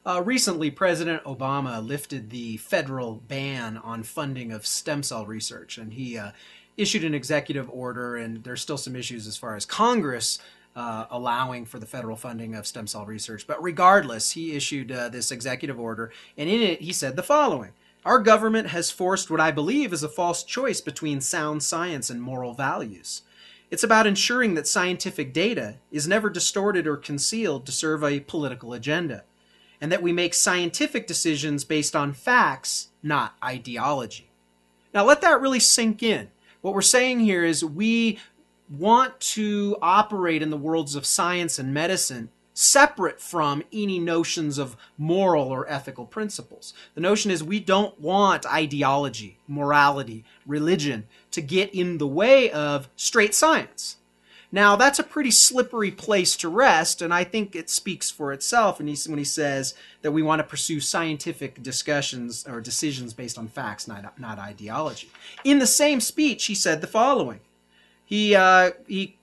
Recently, President Obama lifted the federal ban on funding of stem cell research, and he issued an executive order, and there's still some issues as far as Congress allowing for the federal funding of stem cell research. But regardless, he issued this executive order, and in it he said the following: "Our government has forced what I believe is a false choice between sound science and moral values. It's about ensuring that scientific data is never distorted or concealed to serve a political agenda, and that we make scientific decisions based on facts, not ideology." Now let that really sink in. What we're saying here is we want to operate in the worlds of science and medicine separate from any notions of moral or ethical principles. The notion is we don't want ideology, morality, religion to get in the way of straight science. Now, that's a pretty slippery place to rest, and I think it speaks for itself when he says that we want to pursue scientific discussions or decisions based on facts, not ideology. In the same speech, he said the following. He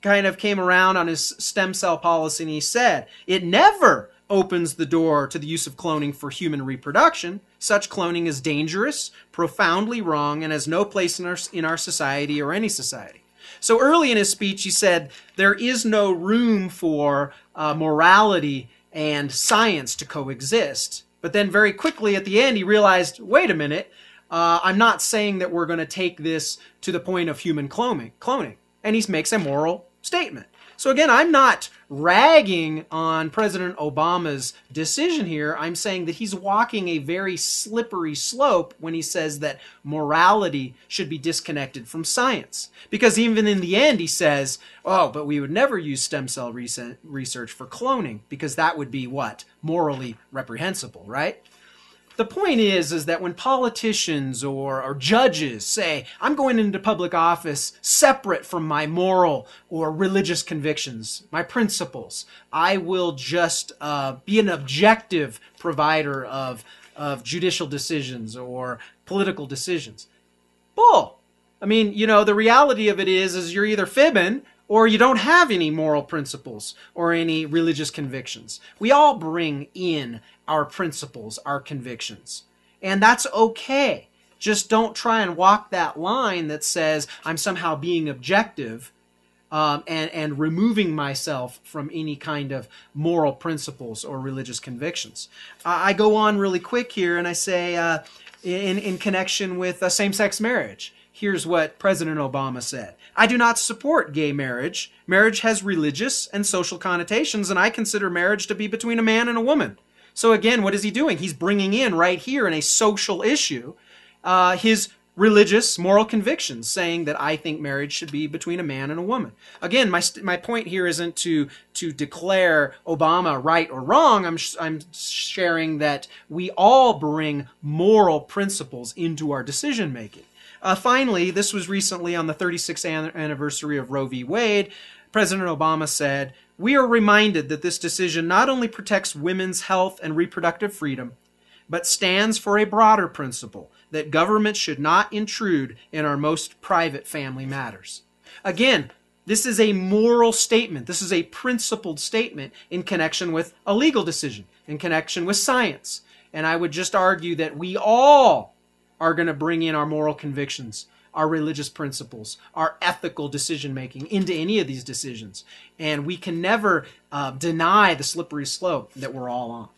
kind of came around on his stem cell policy, and he said, "It never opens the door to the use of cloning for human reproduction. Such cloning is dangerous, profoundly wrong, and has no place in our society or any society." So early in his speech, he said there is no room for morality and science to coexist. But then very quickly at the end, he realized, wait a minute, I'm not saying that we're going to take this to the point of human cloning. And he makes a moral statement. So again, I'm not ragging on President Obama's decision here. I'm saying that he's walking a very slippery slope when he says that morality should be disconnected from science. Because even in the end, he says, oh, but we would never use stem cell research for cloning because that would be what? Morally reprehensible, right? The point is that when politicians or judges say, I'm going into public office separate from my moral or religious convictions, my principles, I will just be an objective provider of judicial decisions or political decisions. Bull. I mean, you know, the reality of it is you're either fibbing or you don't have any moral principles or any religious convictions. We all bring in our principles, our convictions. And that's okay. Just don't try and walk that line that says I'm somehow being objective and removing myself from any kind of moral principles or religious convictions. I go on really quick here and I say in connection with same-sex marriage. Here's what President Obama said. "I do not support gay marriage. Marriage has religious and social connotations, and I consider marriage to be between a man and a woman." So again, what is he doing? He's bringing in right here in a social issue his religious, moral convictions, saying that I think marriage should be between a man and a woman. Again, my point here isn't to declare Obama right or wrong. I'm sharing that we all bring moral principles into our decision making. Finally, this was recently on the 36th anniversary of Roe v. Wade. President Obama said, "We are reminded that this decision not only protects women's health and reproductive freedom, but stands for a broader principle that government should not intrude in our most private family matters." Again, this is a moral statement. This is a principled statement in connection with a legal decision, in connection with science. And I would just argue that we all are going to bring in our moral convictions, our religious principles, our ethical decision-making into any of these decisions. And we can never deny the slippery slope that we're all on.